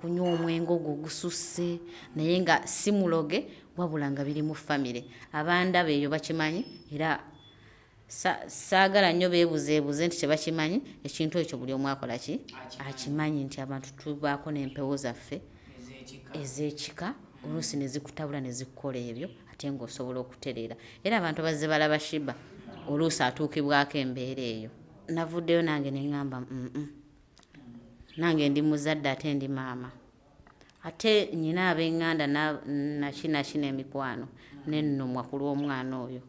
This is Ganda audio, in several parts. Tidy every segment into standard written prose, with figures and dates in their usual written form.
Kunywa omwenge ogwo gususse naye nga si muloge wabula nga biri mu famire. Abandaba eyo bakimanyi era saagala nnyo beebuzeebuze nti tebakimanyi. Ekintu ekyo buli omu akola ki akimanyi nti abantu tubaako n'empewo zaffe ez'ekika oluusi ne zikutabula ne zikukola ebyo ate ng'osobola okutereera. Era abantu bazze balaba Sheebah oluusi atuukibwako embeera eyo. Navuddeyo nange ne ŋŋamba nange ndi muzadde ate ndi maama. Ate nnyina ab'eŋŋanda nakinakina emikwano n'ennumwa ku lw'omwana oyo.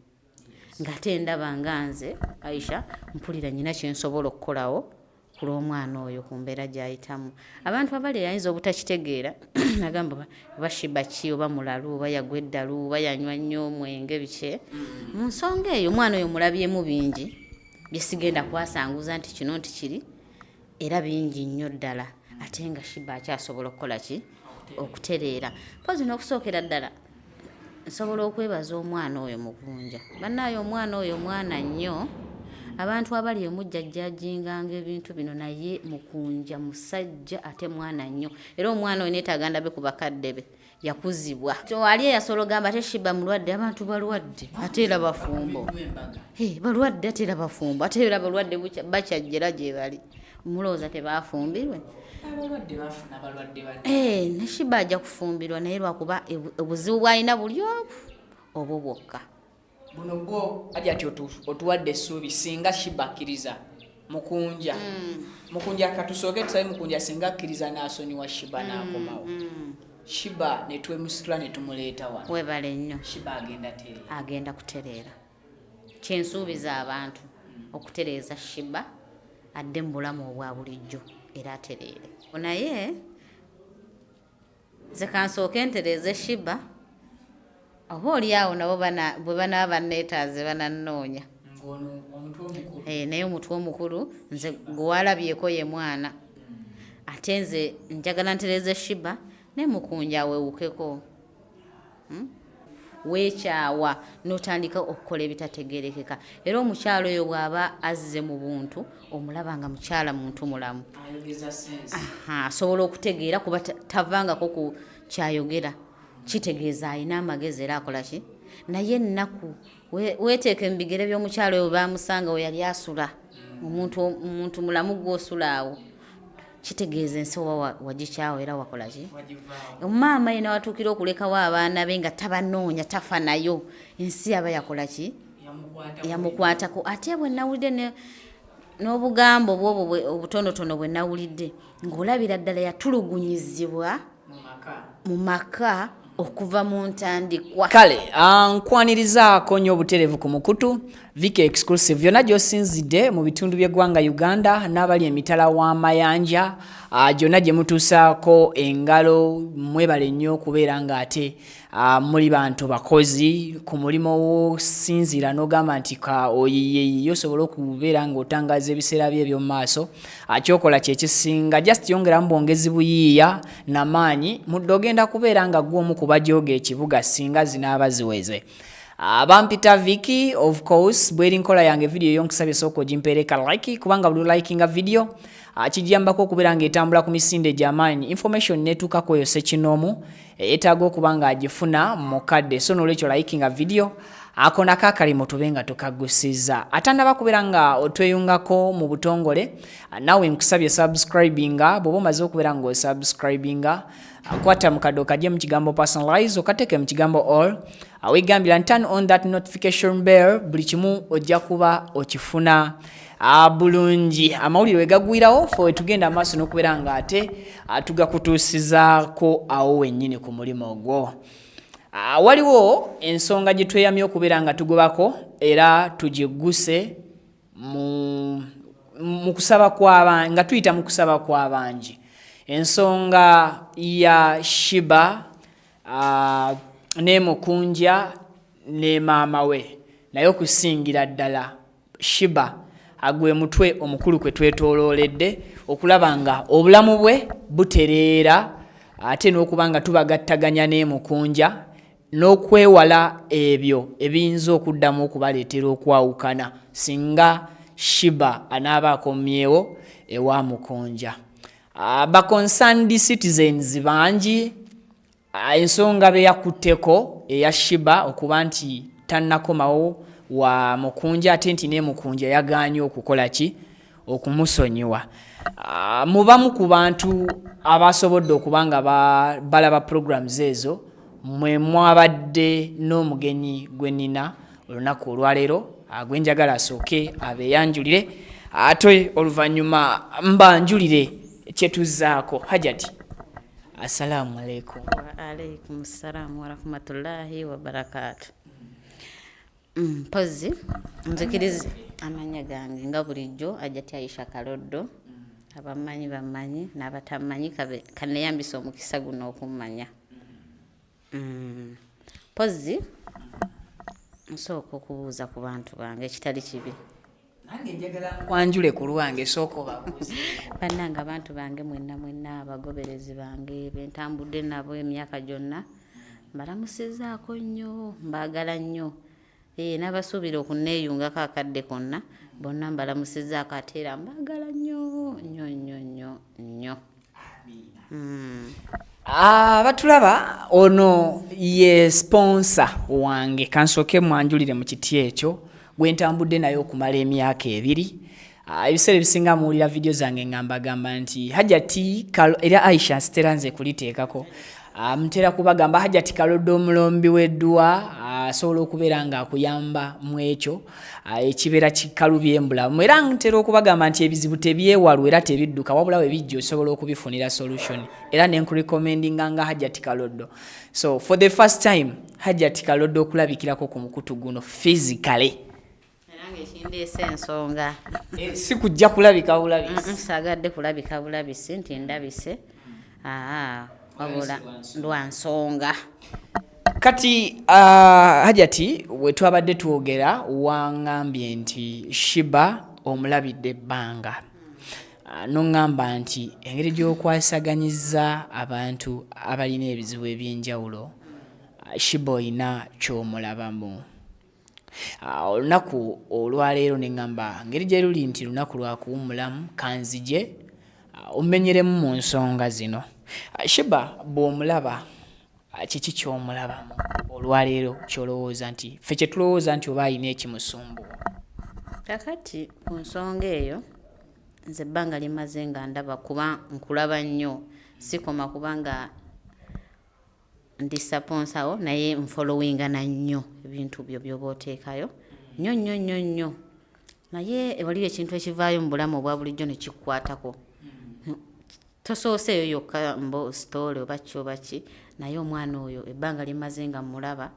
Ng'ate ndaba nga nze Aisha mpulira nnyina kye nsobola okukolawo ku lw'omwana oyo ku mbeera gy'ayitamu. Abantu abali ayinza obutakitegeera nagamba oba Sheebah ki oba mulalu oba yagwa eddalu oba yanywa nnyo omwenge biki. Mu nsonga eyo omwana oyo mulabyemu bingi bye sigenda kwasanguza nti kino nti kiri era bingi nnyo ddala. Ate nga Sheebah akyasobola okukola ki okutereera. Mpozi n'okusookera ddala nsobola okwebaza omwana oyo Mukunja. Bannaayo omwana oyo mwana nnyo. Abantu abali emujjajjajinganga ebintu bino naye Mukunja musajja ate mwana nnyo. Era omwana oyo neetaaga ndabe ku bakadde be yakuzibwa. Ali eyasolo gamba ate Sheebah mulwadde abantu balwadde ate era bafumbo. Balwadde ate era bafumbo ate era balwadde bakyajjera gye bali. Mulowooza tebafumbirwe? Abalwadde bafuna balwadde bali. Ne Sheebah ajja kufumbirwa naye lwakuba obuzibu bw'alina buli obwo bwokka. Buno bwo Hajjat otuwadde essuubi singa Sheebah akkiriza Mukunja. Mukunja katusooke tusabe Mukunja singa akkiriza n'asonyiwa Sheebah n'akomawo. Sheebah ne twemusitula ne tumuleeta wano. Weebale nnyo. Sheebah agenda kutereera. Kyensuubiza abantu okutereeza Sheebah adde mu bulamu obwa bulijjo era atereere. Naye nze kansooke ntereeze Sheebah oba oli awo nabo bwe banaaba banneetaaze banannoonya. Naye omutwe omukulu nze gwewalabyeko ye mwana. Ate nze njagala ntereeze Sheebah ne Mukunja weewukeko. Weekyawa n'otandika okukola ebitategeerekeka. Era omukyalo oyo bw'aba azze mu buntu omulaba nga mukyala muntu mulamu. Asobola okutegeera kuba tavangako ku kyayogera. Kitegeeza alina amagezi era akola ki? Naye ennaku weeteeka mu bigere by'omukyalo oyo baamusanga we yali asula. Omuntu mulamu gw'osula awo. Kitegeeza ensi wagikyawo era wakola ki? Maama ye n'awatuukira okulekawo abaana be nga tabanoonya tafa nayo. Ensi aba yakola ki? Yamukwatako. Ate bwe nawulidde n'obugambo bw'obwo obutonotono bwe nawulidde ng'olabira ddala yatulugunyizibwa mu maka okuva mu ntandikwa. Kale nkwanirizaako nnyo obutereevu ku mukutu Viki Exclusive yonna gy'osinzidde mu bitundu by'eggwanga Uganda n'abali emitala w'amayanja gyonna gye mutuusaako engalo mwebale nnyo okubeera ng'ate muli bantu bakozi ku mulimo w'osinziira n'ogamba nti oyiyeyi osobola okubeera ng'otangaza ebiseera bye eby'omu maaso kyokola kye kisinga just yongeramu bwongezi buyiiya n'amaanyi mudde ogenda kubeera nga gw'omu ku bajooga ekibuga singa zinaaba ziweze. Bampita Viki, of course, bweri nkola yange video yonkusabye soko jimpereka like kubanga buli likinga video kijambako okubeera ng'etambula ku misinde gy'amaanyi information netuuka kweyo sekinomu etaaga okubanga agifuna mukadde so n'olwekyo likinga video ako nako akalimu tube nga tukagusiza atandaba kubeera nga otweyungako mu butongole nawe nkusabye subscribinga bw'oba omaze okubeera ng'osubscribinga kwata mu kaddo kajje mu kigambo personalize okateke mu kigambo all wegambira turn on that notification bell buli kimu ojja kuba okifuna bulungi amawulire wegagwirawo fe tugenda amaaso n'okubeera nga ate tugakutuusizaako awo wennyini ku mulimu ogwo. Waliwo ensonga gye tweyamye okubeera nga tugobako era tugigguse mu kusaba kw'abangi nga tuyita mu kusaba kw'abangi. Ensonga ya Sheebah ne Mukunja ne maama we naye okusingira ddala Sheebah agwe mutwe omukulu kwe twetolooledde okulaba nga obulamu bwe butereera ate n'okuba nga tubagattaganya ne Mukunja n'okwewala ebyo ebiyinza okuddamu okubaleetera okwawukana singa Sheebah anaaba akomyewo ewa Mukunja. Ba concerned citizens bangi ensonga be yakutteko eya Sheebah okuba nti tannakomawo wa Mukunja ate nti ne Mukunja yagaanye okukola ki okumusonyiwa. Mubamu ku bantu abasobodde okuba nga balaba programs ezo mwe mwabadde n'omugenyi gwe nnina olunaku olwaleero gwenjagala asooke abeeyanjulire ate oluvannyuma mbanjulire kyetuzzaako. Hajjat, assalamu alaikum. Wa alaikum salamu wa rahmatullahi wa barakatuh. Mpozi nzikirize amanya gange nga bulijjo Hajjat Aisha Kaloddo, abamanyi bamanyi n'abatamanyi kaneyambisa omukisa guno okummanya. Mpozi nsooka okubuuza ku bantu bange ekitali kibi. Nange njagala kwanjule ku lwange sooka obabuuze. Bannange abantu bange mwenna abagoberezi bange bentambudde nabo emyaka gyonna mbalamusizaako nnyo, mbaagala nnyo. N'abasuubira okunneeyungako akadde konna bonna mbalamusizaako ate era mbaagala nnyo. Batulaba ono ye sponsor wange kansooke mwanjulire mu kiti ekyo gwe ntambudde naye okumala emyaka 2. Ebiseera ebisinga muwulira vidiyo zange ngambagamba nti Hajjat era Aisha sitera nze kuliteekako mutera kubagamba Hajjat Kaloddo omulombi w'eddwa asobola okubeera ng'akuyamba mu ekyo ekibeera kikalubye embulamu era ntera okubagamba nti ebizibu tebyewalwa era tebidduka wabula we bijja osobola okubifunira solution era ne nkurecommendinga nga Hajjat Kaloddo. So for the first time Hajjat Kaloddo okulabikirako ku mukutu guno physically Ekindeese ensonga si kujja kulabika bulabisi. Saagadde kulabika bulabisi nti ndabise wabula lwa nsonga. Kati Hajjat we twabadde twogera waŋŋambye nti Sheebah omulabidde ebbanga n'oŋŋamba nti engeri gy'okwasaganyiza abantu abalina ebizibu eby'enjawulo Sheebah olina ky'omulabamu. Olunaku olwaleero ne ŋŋamba ngeri gye luli nti lunaku lwa kuwummulamu kanzije omenyeremu mu nsonga zino. Sheebah bw'omulaba kiki ky'omulabamu olwaleero ky'olowooza nti ffe kye tulowooza nti oba alina ekimusumbuwa? Kakati ku nsonga eyo nze ebbanga limaze nga ndaba kuba nkulaba nnyo sikoma kubanga ndi saponsawo naye nfollowingana nnyo ebintu byo by'oba oteekayo nnyo naye waliwo ekintu ekivaayo mu bulamu obwa bulijjo ne kikukwatako tosooseeyo yokka mbo story oba ki naye omwana oyo ebbanga limaze nga mulaba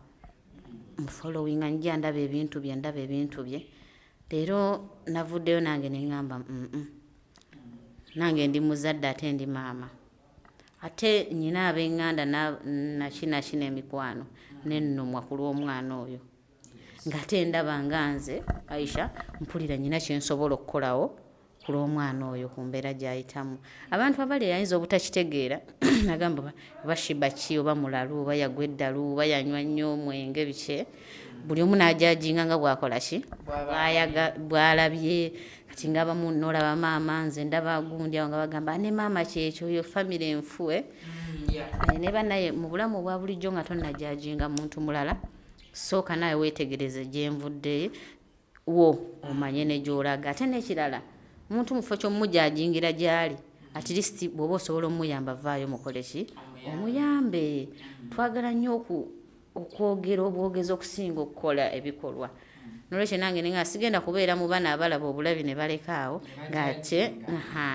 nfollowinga njja ndaba ebintu bye leero navuddeyo nange ne ŋŋamba nange ndi muzadde ate ndi maama ate nnyina ab'eŋŋanda nakina emikwano n'ennumwa ku lw'omwana oyo ng'ate ndaba nga nze Aisha mpulira nnyina kye nsobola okukolawo ku lw'omwana oyo ku mbeera gy'ayitamu. Abantu abali ayinza obutakitegeera nagamba oba Sheebah ki oba mulalu oba yagwa eddalu oba yanywa nnyo omwenge biki buli omu n'ajajinga nga bw'akola ki bw'alabye. Kati ng'abamu n'olaba maama nze ndaba gundi awo nga bagamba ne maama kyekyo oyo famire enfuwe ne bannaye mu bulamu obwa bulijjo nga tonnajajinga muntu mulala sooka nawe weetegereze gye nvudde wo omanye ne gy'olaga. Ate n'ekirala omuntu mufo ky'omujajingira gy'ali at least bw'oba osobola omuyamba vaayo mukole ki omuyambe. Twagala nnyo okwogera obwogezi okusinga okukola ebikolwa. Nolwekyo nange nga sigenda kubeera mu bana abalaba obulabi ne balekaawo ng'ate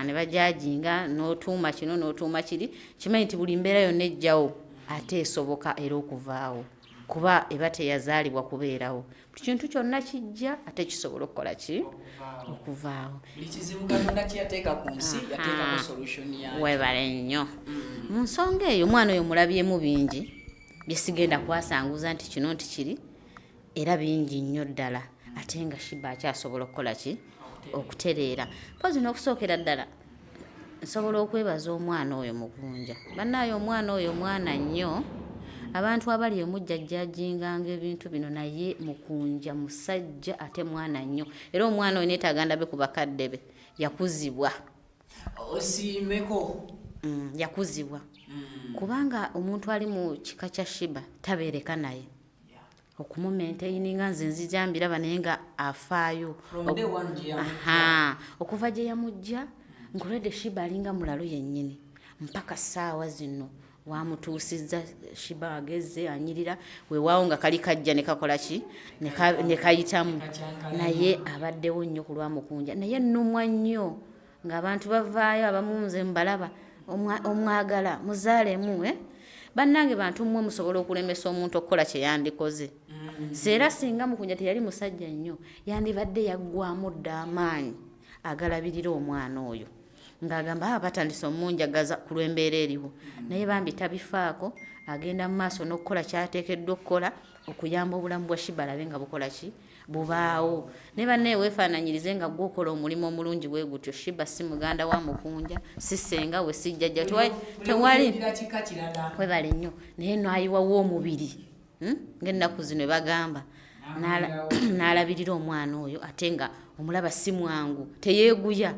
ne bajajinga n'otuuma kino n'otuuma kiri. Kimanyi nti buli mbeera yonna ejjawo ate esoboka era okuvaawo kuba eba teyazaalibwa kubeerawo. Buli kintu kyonna kijja ate kisobola okukola ki okuvaawo. Weebale nnyo mu nsonga eyo omwana oyo mulabyemu bingi bye sigenda kwasanguza nti kino nti kiri era bingi nnyo ddala ate nga Sheebah akyasobola okukola ki okutereera. Mpozi n'okusookera ddala nsobola okwebaza omwana oyo Mukunja. Bannaayo omwana oyo mwana nnyo abantu abali emujjajjajinganga ebintu bino naye Mukunja musajja ate mwana nnyo era omwana oyo neetaganda be ku bakadde be yakuzibwa osiimeko yakuzibwa kubanga omuntu ali mu kika kya Sheebah tabeereka naye okumumentayininga nze nzijambiraba naye nga afaayo okuva gye yamujja nkulede Sheebah alinga mulalo yennyini mpaka ssaawa zino wamutuusizza Sheebah agezze anyirira weewaawo nga kali kajja ne kakola ki ne kayitamu naye abaddewo nnyo ku lwa Mukunja naye nnumwa nnyo ng'abantu bavaayo abamu nze mbalaba omwagala muzaalemu bannange bantu mmwe musobola okulemesa omuntu okukola kye yandikoze seera singa Mukunja teyali musajja nnyo yandibadde yaggwamu dda amaanyi agalabirira omwana oyo ng'agamba batandise omunjagaza ku lw'embeera eriwo naye bambi tabifaako agenda mu maaso n'okukola kyateekeddwa okukola okuyamba obulamu bwa Sheebah alabe nga bukola ki bubaawo ne banne weefaananyirize nga gw'okola omulimu omulungi bwe gutyo Sheebah si muganda wa Mukunja si ssenga we si jjajja tewali webale nnyo naye n'ayiwawo omubiri ng'ennaku zino bagamba n'alabirira omwana oyo ate nga omulaba si mwangu teyeeguya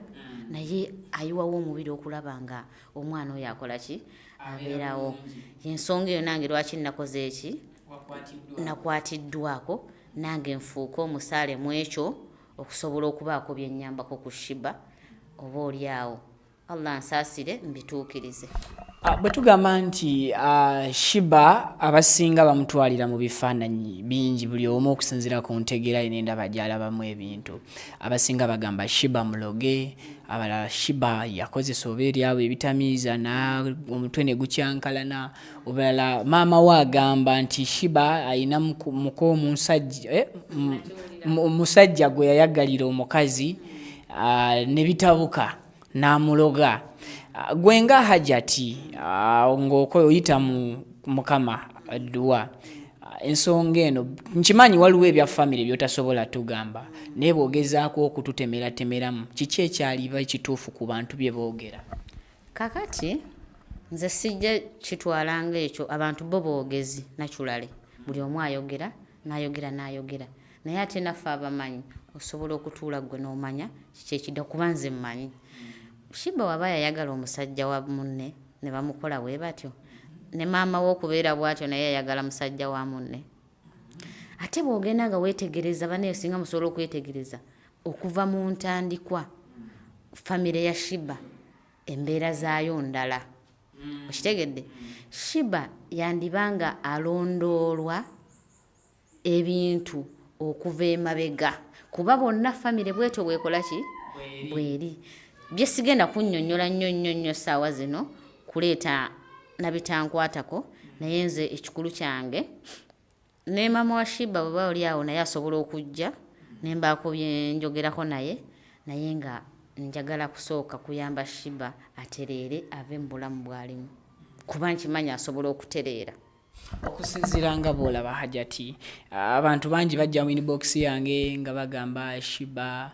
naye ayiwawo omubiri okulaba nga omwana oyo akola ki abeerawo yensonga eyo nange lwaki nakoze eki nakwatiddwako nange nfuuka omusaale mu ekyo okusobola okubaako bye nnyambako ku Sheebah oba oli awo Allah nsaasire mbituukirize. Bwe tugamba nti Sheebah abasinga bamutwalira mu bifaananyi bingi buli omu okusinziira ku ntegeera ye n'endaba gy'alabamu ebintu. Abasinga bagamba Sheebah muloge, abalala Sheebah yakozesa oba eryabo ebitamiiza omutwe ne gukyankalana, obalala maama we agamba nti Sheebah ayina muko omusajja gwe yayagalira omukazi ne bitabuka n'amuloga. Gwe nga Hajjat ng'oyita mu Mukama adduwa ensonga eno nkimanyi waliwo ebya famire by'otasobola tugamba naye bw'ogezaako okututemeratemeramu kiki ekyaliba ekituufu ku bantu bye boogera? Kakati nze sijja kitwalanga ekyo abantu bo boogezi naturally buli omu ayogera n'ayogera naye ate naffe abamanyi osobola okutuula gwe n'omanya kiki ekidda kuba nze mmanyi Sheebah waba yayagala omusajja wa munne ne bamukola bwe batyo ne maama we okubeera bw'atyo naye yayagala musajja wa munne ate bw'ogenda nga weetegereza banaye singa musobola okwetegereza okuva mu ntandikwa famire ya Sheebah embeera zaayo ndala okitegedde Sheebah yandibanga alondoolwa ebintu okuva emabega kuba bonna famire bwetyo bwekola ki bweri bye sigenda kunnyonnyola nnyo ssaawa zino kuleeta nabitankwatako naye nze ekikulu kyange ne maama wa Sheebah bwe oli awo naye asobola okujja ne mbaako bye njogerako naye nga njagala kusooka kuyamba Sheebah atereere ave mu bulamu bw'alimu kuba nkimanyi asobola okutereera. Okusinziira nga bw'olaba Hajjat, abantu bangi bajja mu inbox yange nga bagamba Sheebah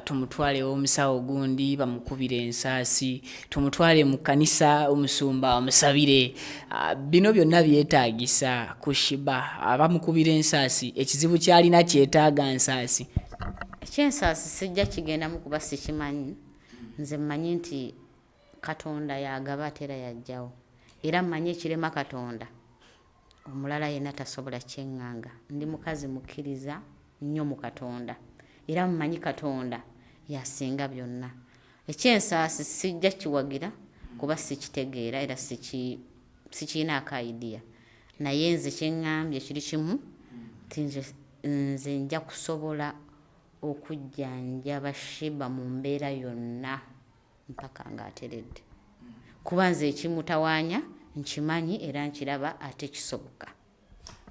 tumutwale omusawo gundi bamukubire ensaasi, tumutwale mu kanisa omusumba omusabire. Bino byonna byetaagisa ku Sheebah abamukubira ensaasi ekizibu kyalina kyetaaga nsaasi. Ekyensaasi sijja kigendamu kuba sikimanyi nze mmanyi nti Katonda yagaba atera yajjawo era mmanyi ekirema Katonda omulala yenna tasobola kyeŋŋanga. Ndi mukazi mukkiriza nnyo mu Katonda era mmanyi Katonda yasinga byonna. Ekyensaasi sijja kiwagira kuba sikitegeera era sikiinaako idea naye nze kyeŋŋambye kiri kimu nti nze nja kusobola okujjanjaba Sheebah mu mbeera yonna mpaka ng'ateredde kuba nze ekimutawaanya nkimanyi era nkiraba ate kisoboka.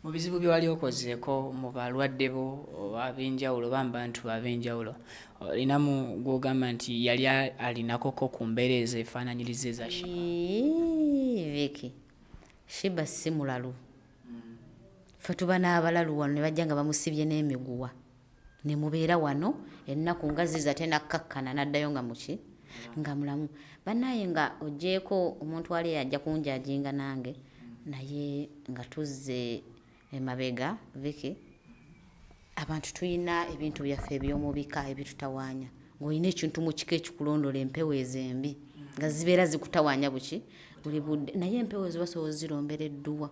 Mu bizibu bye wali okozeeko mu balwadde bo ab'enjawulo oba mu bantu ab'enjawulo olinamu gw'ogamba nti yali alinakoko ku mbeera ezo efaananyiriza eza Viki Sheebah si mulalu ffe tuba n'abalalu wano ne bajja nga bamusibye n'emiguwa ne mubeera wano ennaku nga ziza tenakkakkana n'addayo nga muki nga mulamu bannaye nga oggyeko omuntu ali ajja kunjajinga nange naye nga tuzze emabega Vicky abantu tuyina ebintu byaffe eby'omubika ebitutawaanya ng'olina ekintu mu kika ekikulondola empewo ezembi nga zibeera zikutawaanya buki buli budde naye empewo ezibasobola zirombera edduwa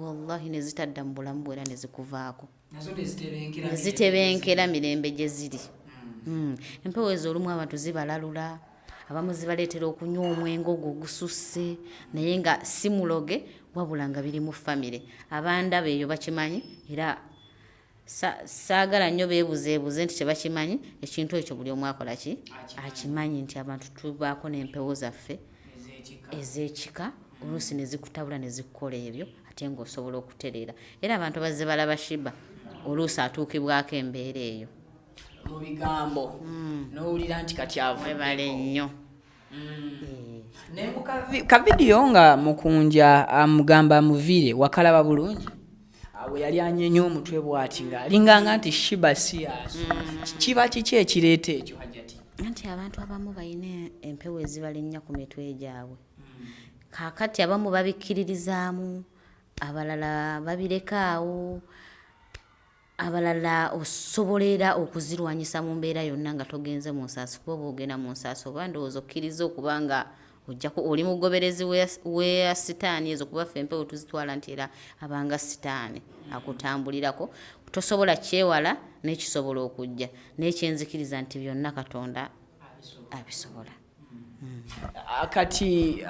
wallahi ne zitadda mu bulamu bwera ne zikuvaako ne zitebenkera mirembe gye ziri empewo ezo olumu abantu zibalalula abamu zibaleetera okunywa omwenge ogwo ogususse naye nga si muloge wabula nga biri mu famire abandaba eyo bakimanyi era saagala nnyo beebuzeebuze nti tebakimanyi ekintu ekyo buli omu akola ki akimanyi nti abantu tubaako n'empewo zaffe ez'ekika oluusi ne zikutabula ne zikukola ebyo ate ng'osobola okutereera era abantu bazze balaba Sheebah oluusi atuukibwako embeera eyo mu bigambo n'owulira nti kati webale nnyo ka vidiyo nga Mukunja amugamba muviire wakalaba bulungi bwe yali anyenya omutwe bw'ati ng'alinganga nti Sheebah si yaso kiba kiki ekireeta ekyo Hajjati nti abantu abamu balina empewo ezibalinnya ku mitwe gyabwe kaakati abamu babikkiririzaamu abalala babirekaawo abalala osobolera okuzirwanyisa mu mbeera yonna nga togenze mu nsaasi kuba oba ogenda mu nsaasi oba ndowooza okkiriza okuba nga ojjako oli mugoberezi we sitaani ezo kuba ffe empewo tuzitwala nti era abanga sitaani akutambulirako tosobola kyewala n'ekisobola okujja n'ekyenzikiriza nti byonna Katonda abisobola kati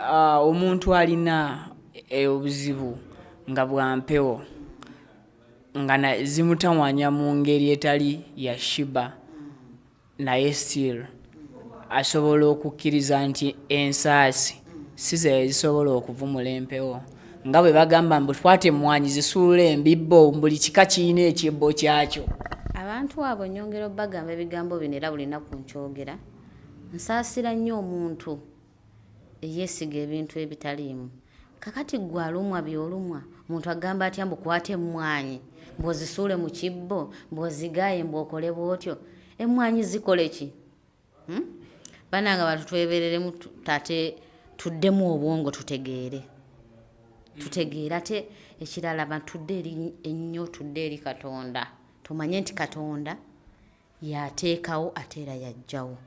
omuntu alina obuzibu nga bwa mpewo nga zimutawanya mu ngeri etali ya Sheebah naye still asobola okukkiriza nti ensaasi si ze zisobola okuvumula empewo nga bwe bagamba mbu twate emmwanyi zisuula embibbo buli kika kirina ekibbo kyakyo abantu abo nnyongera obbagamba ebigambo bino era buli nnaku nkyogera nsaasira nnyo omuntu eyeesiga ebintu ebitaliimu kakati gwe alumwa byolumwa omuntu agamba atya mbukwate emmwanyi mbwozisuule mu kibbo mbwozigaaye mbwokole bwotyo emmwanyi zikole ki bananga bantu twebereremu tate tuddemu obwongo tutegeere ate ekirala bantu tudde ennyo tudde eri Katonda tumanye nti Katonda yateekawo ate era yajjawo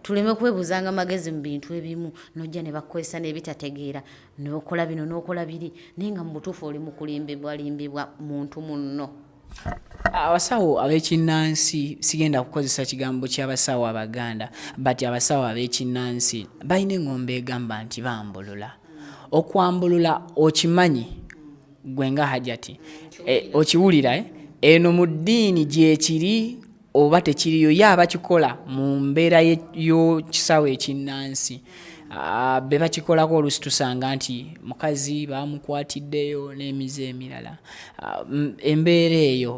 tuleme kwebuuzanga magezi mu bintu ebimu nojja ne bakukozesa n'ebitategeera n'okola bino n'okola biri naye nga mu butuufu oli mu kulimbibwa muntu munno abasawo ab'ekinnansi sigenda kukozesa kigambo ky'abasawo abaganda but abasawo ab'ekinnansi balina engombe egamba nti bambulula okwambulula okimanyi gwe nga Hajjati okiwulira eno mu ddiini gyekiri oba tekiriyo yaba kikola mu mbeera y'ekisawo ekinnansi be bakikolako oluusi tusanga nti mukazi bamukwatiddeyo n'emize emirala embeera eyo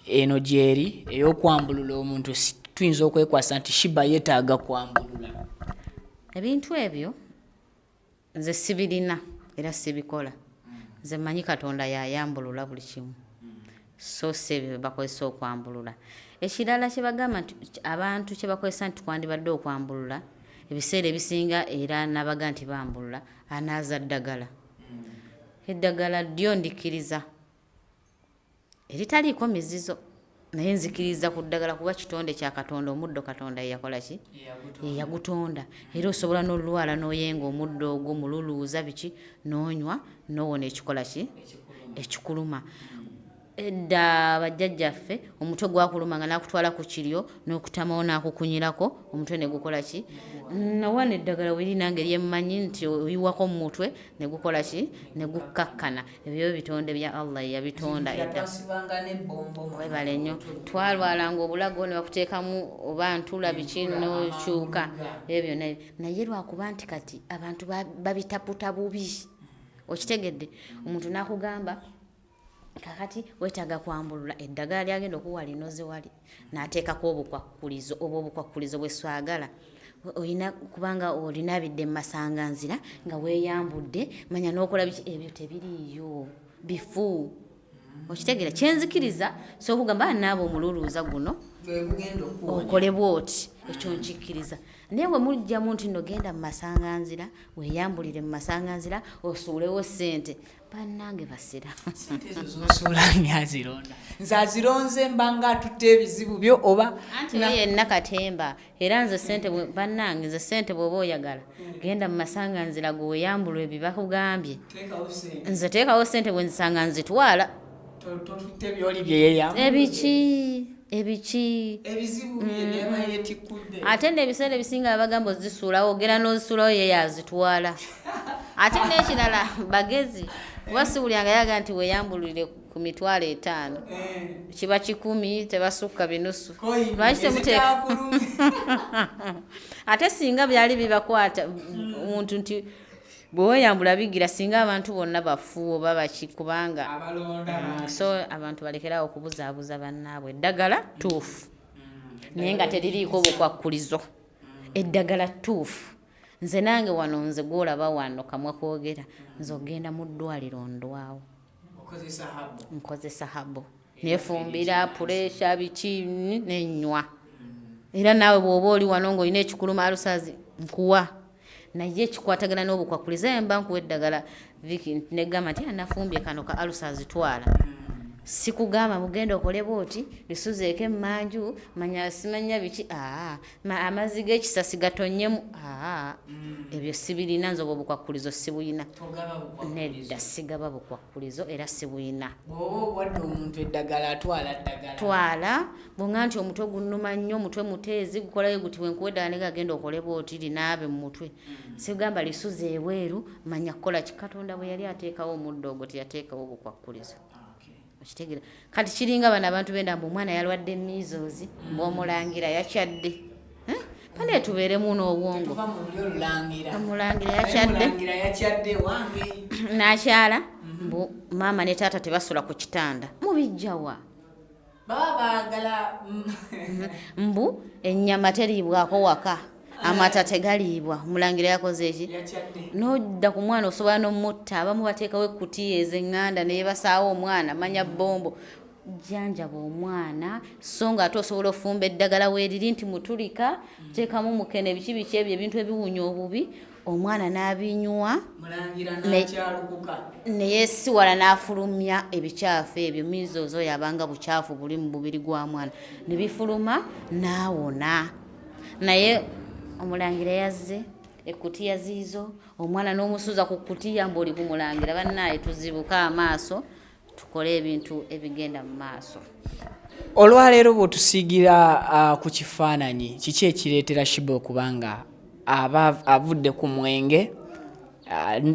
eno gyeri ey'okwambulula omuntu tuyinza okwekwasa nti Sheebah yeetaaga kwambulula ebintu ebyo nze sibirina era sibikola nze mmanyi Katonda yayambulula buli kimu so si ebyo bakozesa okwambulula ekirala kye bagamba nti abantu kye bakozesa nti twandibadde okwambulula ebiseera ebisinga era nabaga nti bambulula anaaza ddagala eddagala ddyo ndikkiriza eritaliiko mizizo naye nzikiriza ku ddagala kuba kitonde kya Katonda omuddo Katonda yeyakola ki yeyagutonda era osobola n'olwala n'oyenga omuddo ogwo mululuuza biki n'onywa n'owona ekikola ki ekikuluma edda bajjajjaffe omutwe gwakuluma nga nakutwala ku kiryo n'okutamawo n'akukunyirako omutwe ne gukola ki nawana eddagala weri nange lyemmanyi nti oyiwako mu mutwe ne gukola ki ne gukkakkana ebyo bitonde bya Allah yabitonda edda webale nnyo twalwalanga obulago ne bakuteekamu oba ntula biki n'okyuka ebyo naye lwakuba nti kati abantu babitaputa bubi okitegedde omuntu n'akugamba kakati wetaaga kwambulula eddagala lyagenda okuwa linoze wali n'ateekako obukwakkulizo oba obukwakkulizo bwe swagala olina kubanga olinabidde mu masanganzira nga weeyambudde manya n'okola biki ebyo tebiriiyo bifu okitegera kyenzikiriza so okugamba naabo omululuuza guno okole bwoti ekyo nkikkiriza naye bwe mujjamu nti nno genda mu masanganzira weeyambulire mu masanganzira osuulewo ssente bannange basira sente ezo z'osuula nyazironda nze azironze mbanga atutte ebizibu byo oba anti yenna katemba era nze sente bannange nze sente bw'oba oyagala genda mu masanga nzira gweoyambulwa ebibakugambye nze teekawo sente bwe nzisanga nzitwala totutte byoli byeyeyamba ebiki ebizibu byeba yetikudde ate n'ebiseera ebisinga abagamba ozisuulawo ogera n'ozisuulawo ye yazitwala ate n'ekirala bagezi kuba siwulyanga yaga nti weeyambulire ku mitwalo 5 kiba 10 tebasukka binusu lwaki temuteeka ate singa byali bibakwata omuntu nti bweweyambula bigira singa abantu bonna bafu oba baki kubanga so abantu balekerawo okubuzaabuza bannaabwe eddagala tuufu naye nga teririiko bukwakkulizo eddagala tuufu nze nange wano nze gwolaba wano kamwa koogera nze ogenda mu ddwaliro ndwawo nkozesa habo nefumbira puresha biki nenywa era naawe bw'oba oli wano ng'olina ekikuluma alusazi nkuwa naye ekikwatagana n'obukwakkulizo mba nkuwa eddagala viki negamba nti anafumbye kano ka alusazi twala sikugamba mugenda okole bwoti lisuzeeko emmanju manya simanya biki amazzi g'ekisasi gatonyemu ebyo sibirina nze obwo obukwakkulizo sibuyina nedda sigaba bukwakkulizo era sibuyina wadde omuntu eddagala twala bonga nti omutwe gunnuma nnyo omutwe muteezi gukolayo guti wenkuwa eddagala negagenda okole bwoti linaabe mu mutwe sigamba lisuze ebweru manya kukola kikatonda bwe yali ateekawo omuddo ogwo teyateekawo obukwakkulizo kitegera kati kiringa bano abantu benda mbu omwana yalwadde measles mb'omulangira yakyadde pane tubeeremu n'obwongo omulangira yakyadde n'akyala mbu maama ne taata tebasula ku kitanda mubijjawa baagala mbu ennyama teriibwako waka amata tegaliibwa omulangira yakoze eki n'odda ku mwana osobola n'omutta abamu bateekawo ekkutiya ez'eŋŋanda naye basaawo omwana manya bombo jjanjaba omwana so nga ate osobola ofumba eddagala weeriri nti mutulika teekamu mukene biki biki ebyo ebintu ebiwunya obubi omwana n'abinywa naye siwala n'afulumya ebikyafu ebyo mizozo yabanga bukyafu buli mu bubiri gwa mwana ne bifuluma n'awona naye omulangira yazze ekkutiya ziizo omwana n'omusuza ku kkutiya mboli kumulangira bannaye tuzibuka amaaso tukole ebintu ebigenda mu maaso olwaleero bw'otusiigira ku kifaananyi kiki ekireetera Sheebah okubanga aba avudde ku mwenge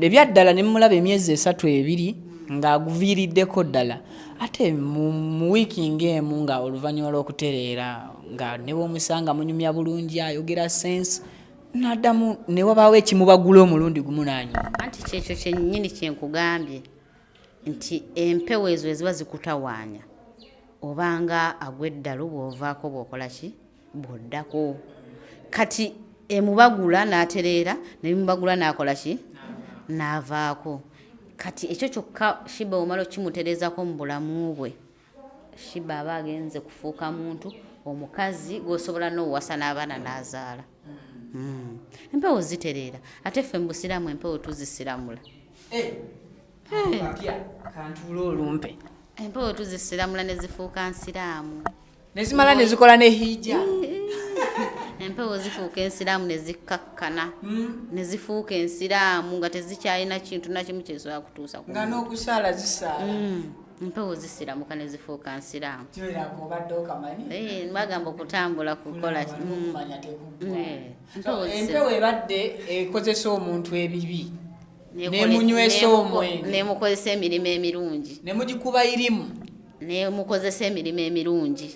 ebyaddala ne mumulaba emyezi 3-2 ng'aguviiriddeko ddala ate mu wiiki ng'emu nga oluvannyuma lw'okutereera nga ne bw'omusanga munyumya bulungi ayogera sense n'addamu ne wabaawo ekimubagula omulundi gumu n'anyuma anti kyekyo kyennyini kyenkugambye nti empewo ezo eziba zikutawaanya obanga agw'eddalu bw'ovaako bw'okola ki bw'oddako kati emubagula n'atereera nebimubagula n'akola ki n'avaako kati ekyo kyokka Sheebah omala okimutereezako mu bulamu bwe Sheebah aba agenze kufuuka muntu omukazi gwosobola n'owasa n'abaana n'azaala empewo zitereera ate ffe mu busiraamu empewo tuzisiramula kantuula olumpe empewo tuzisiramula ne zifuuka nsiraamu nezimala ne zikola ne hijja empewo zifuuka ensiraamu ne zikkakkana ne zifuuka ensiraamu nga tezikyalina kintu nakimu kyesobola kutuusa nga n'okusaala zisaala empewo zisiramuka ne zifuuka nsiraamu bagamba okutambula kukola empewo ebadde ekozesa omuntu ebibi nemunywesa omwenge nemukozesa emirimu emirungi nemugikuba irimu nemukozesa emirimu emirungi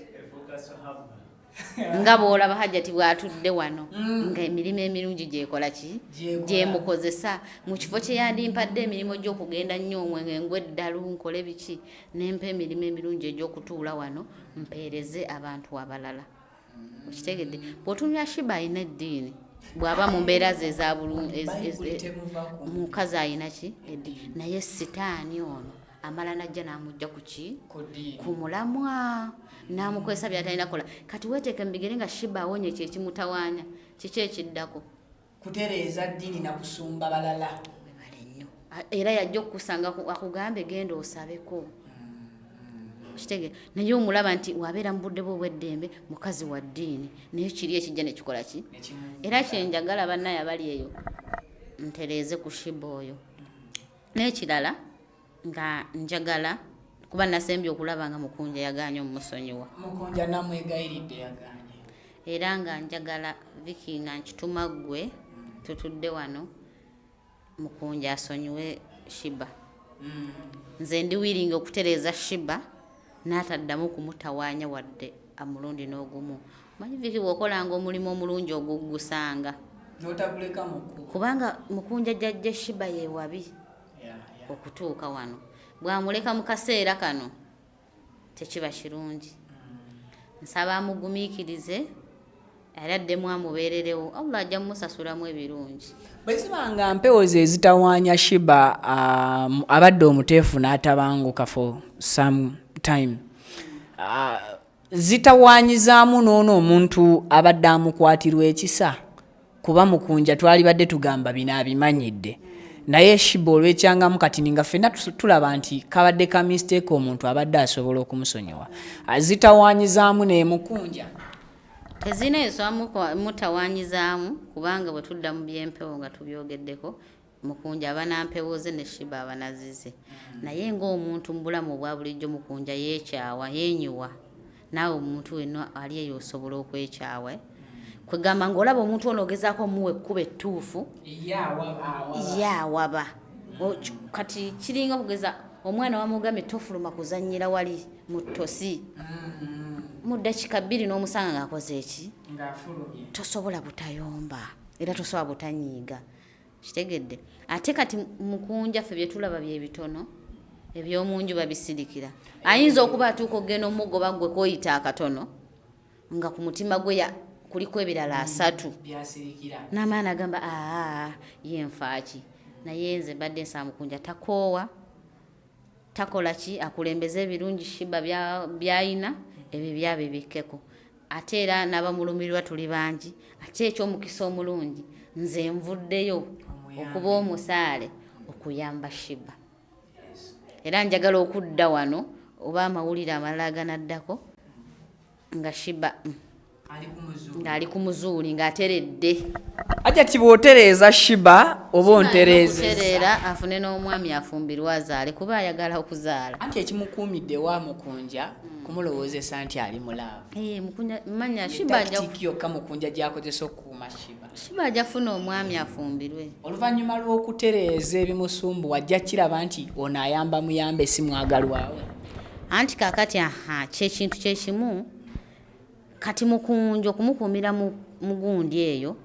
nga bw'olaba Hajjat bw'atudde wano nga emirimu emirungi gyekola ki gyemukozesa mu kifo kye yandimpadde emirimu gy'okugenda nnyo omwenge ngw'eddalu nkole biki nempa emirimu emirungi egy'okutuula wano mpeereze abantu abalala okitegedde bw'otumya Sheebah ayina eddiini bw'aba mu mbeera ze eza mukazi ayina ki naye sitaani ono amala najja n'amujja ku ki ku mulamwa n'amukozesa byatalina kola kati weeteeke mu bigere nga Sheebah awonye kyekimutawaanya kiki ekiddako kutereeza ddiini na kusumba balala bale nnyo era yajja okusanga akugambe genda osabeko kitege naye omulaba nti wabeera mu budde bwe obw'eddembe mukazi wa ddiini naye kiri ekijja ne kikola ki era kyenjagala bannaye abali eyo ntereeze ku Sheebah oyo n'ekirala nga njagala kuba nasembye okulaba nga Mukunja yagaanye omumusonyiwa Mukunja namwegayiridde yagaanye era nga njagala Vicky nga nkituma ggwe tutudde wano Mukunja asonyiwe Sheebah nze ndi wiringi okutereeza Sheebah n'ataddamu kumutawaanya wadde amulundi n'ogumu manyi Vicky bw'okolanga omulimu omulungi oguggusanga n'otaguleka mukulu kubanga Mukunja jjajja Sheebah ye wabi okutuuka wano bw'amuleka mu kaseera kano tekiba kirungi nsaba amugumiikirize era addemu amubeererewo Allah ajja mumusasulamu ebirungi bwe zibanga mpewo ze zitawaanya Sheebah abadde omuteefu n'atabanguka for some time zitawaanyizaamu n'ono omuntu abadde amukwatirwa ekisa kuba Mukunja twali badde tugamba bino abimanyidde naye Sheebah olw'ekyangamu kati nga ffenna tulaba nti kabadde ka mistake omuntu abadde asobola okumusonyiwa zitawaanyizaamu ne Mukunja tezina ensonga mutawaanyizaamu kubanga bwe tudda mu by'empewo nga tubyogeddeko Mukunja abanampewo ze ne Sheebah abanazize naye ng'omuntu mu bulamu obwa bulijjo Mukunja yeekyawa yeenyiwa naawe omuntu wenna ali eyo osobola okwekyawa kwegamba ng'olaba omuntu ono ogezaako omuwa ekkuba ettuufu yaawaba kati kiringa kugeza omwana wamugambye tofuluma kuzannyira wali mu ttosi mu ddakiika 2 n'omusanga ng'akoze eki tosobola butayomba era tosobola butanyiiga kitegedde ate kati Mukunja ffe bye tulaba bye bitono eby'omunju babisirikira ayinza okuba atuuka okugenda omugoba gwe koyita akatono nga ku mutima gwe kuliko ebirala 3 n'amaana agamba yenfaaki naye nze badde nsaba Mukunja takoowa takola ki akulembeze ebirungi Sheebah byayina ebyo byabibikkeko ate era n'abamulumirirwa tuli bangi ate ekyomukisa omulungi nze nvuddeyo okuba omusaale okuyamba Sheebah era njagala okudda wano oba amawulire amalala aganaddako nga Sheebah ng'ali ku muzuuli ng'ateredde Hajjat bw'otereeza Sheebah oba ontereeza afune n'omwami afumbirwe azaale kuba ayagala okuzaala anti ekimukuumidde wa Mukunja kumulowoozesa nti ali mulaavu Mukunja manya Sheebah kyokka Mukunja gy'akozesa okukuuma Sheebah ajja funa omwami afumbirwe oluvannyuma lw'okutereeza ebimusumbu wajja kiraba nti ono ayamba muyambe si mwagalwawe anti kaakati kyekintu kyekimu kati Mukunja okumukuumira mu gundi eyo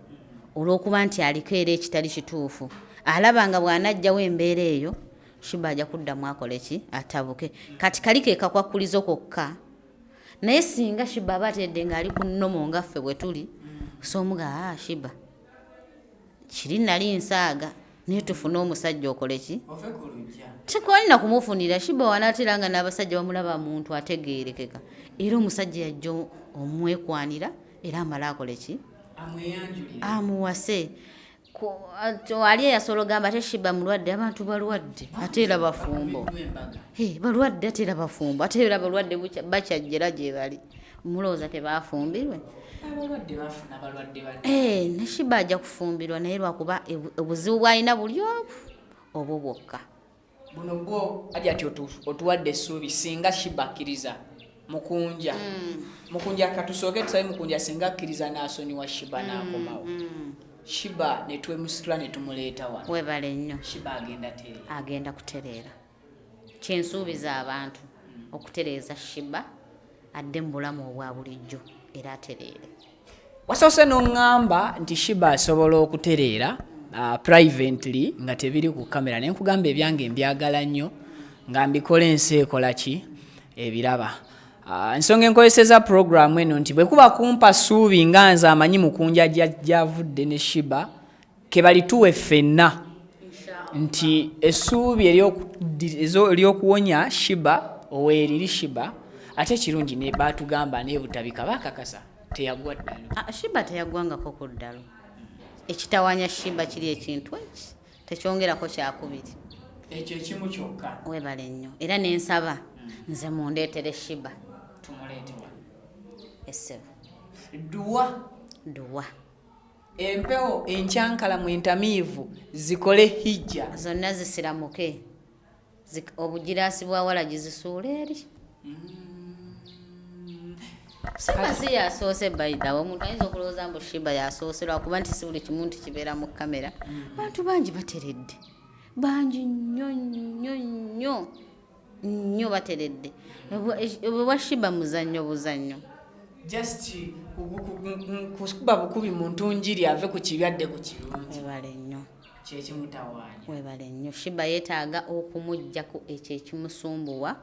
olw'okuba nti aliko era ekitali kituufu alaba nga bw'anajjawo embeera eyo Sheebah ajja kuddamu akole ki atabuke kati kali ke kakwakulizo kokka naye singa Sheebah aba atedde ng'ali ku nnomo nga ffe bwe tuli soomuga Sheebah kiri nali nsaaga naye tufune omusajja okole ki tekwalina kumufunira Sheebah wanaatera nga n'abasajja bamulaba muntu ategeerekeka era omusajja yajja omwekwanira era amala akole ki amuwase ali eyasobola ogamba ate Sheebah mulwadde abantu balwadde ate era bafumbo balwadde ate era bafumbo ate era balwadde bakyajjera gye bali mulowooza tebafumbirwe ne Sheebah ajja kufumbirwa naye lwakuba obuzibu bw'alina buli obwo bwokka buno bwo Hajjat otuwadde essuubi singa Sheebah akkiriza Mukunja katusooke tusabe Mukunja singa akkiriza n'asonyiwa Sheebah n'akomawo Sheebah ne twemusitula ne tumuleeta wano webale nnyo Sheebah agenda kutereera kyensuubiza abantu okutereeza Sheebah adde mu bulamu obwa bulijjo era atereere wasoose n'oŋŋamba nti Sheebah asobola okutereera privately nga tebiri ku kamera naye nkugamba ebyange mbyagala nnyo nga mbikola ensi ekola ki ebiraba ensonga enkozeseza program eno nti bwe kuba kumpa ssuubi nga nze amanyi Mukunja gy'avudde ne Sheebah ke balituwe ffenna nti essuubi ery'okuwonya Sheebah oweeriri Sheebah ate kirungi ne baatugamba naye butabika bakakasa teyagwa ddalo Sheebah teyagwangako ku ddalo ekitawanya Sheebah kiri ekintu eki tekyongerako kyakubiri ekyo ekimu kyokka webale nnyo era nensaba nze mundeetere Sheebah tumuleetewa essebo duwa empewo enkyankalamu entamiivu zikole hijja zonna zisiramuke obugiraasi bwawala gizisuula eri Sheebah si yasoose bayidawo omuntu ayinza okulowooza mbu Sheebah yasoose lwakuba nti si buli kimu nti kibeera mu kamera abantu bangi bateredde bangi nnyo bateredde bwa Sheebah muzannyo buzannyo just kukuba bukubi mu ntunjiri ave ku kirwadde ku kirungi webale nnyo kyekimutawaanya webale nnyo Sheebah yeetaaga okumuggyako ekyo ekimusumbuwa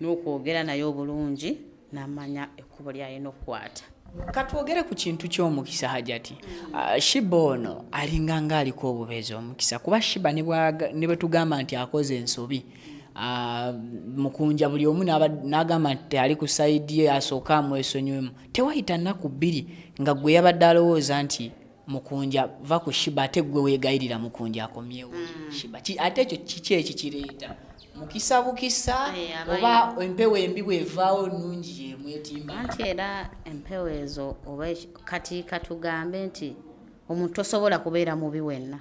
n'okwogera naye obulungi n'amanya ekkubo ly'alina okukwata. Katwogere ku kintu ky'omukisa Hajjat. Sheebah ono alinga ng'aliko obubeezi omukisa kuba Sheebah ne bwe tugamba nti akoze ensobi Mukunja buli omu n'agamba nti ali ku sayidi ye asooka amwesonywemu tewayita nnaku bbiri nga gwe yabadde alowooza nti Mukunja va ku Sheebah ate gwe weegayirira Mukunja akomyewo Sheebah ate ekyo kiki ekikireeta mukisa bukisa oba empewo embi bwevaawo nnungi yemwetimba anti era empewo ezo oba kati katugambe nti omuntu tosobola kubeera mubi wenna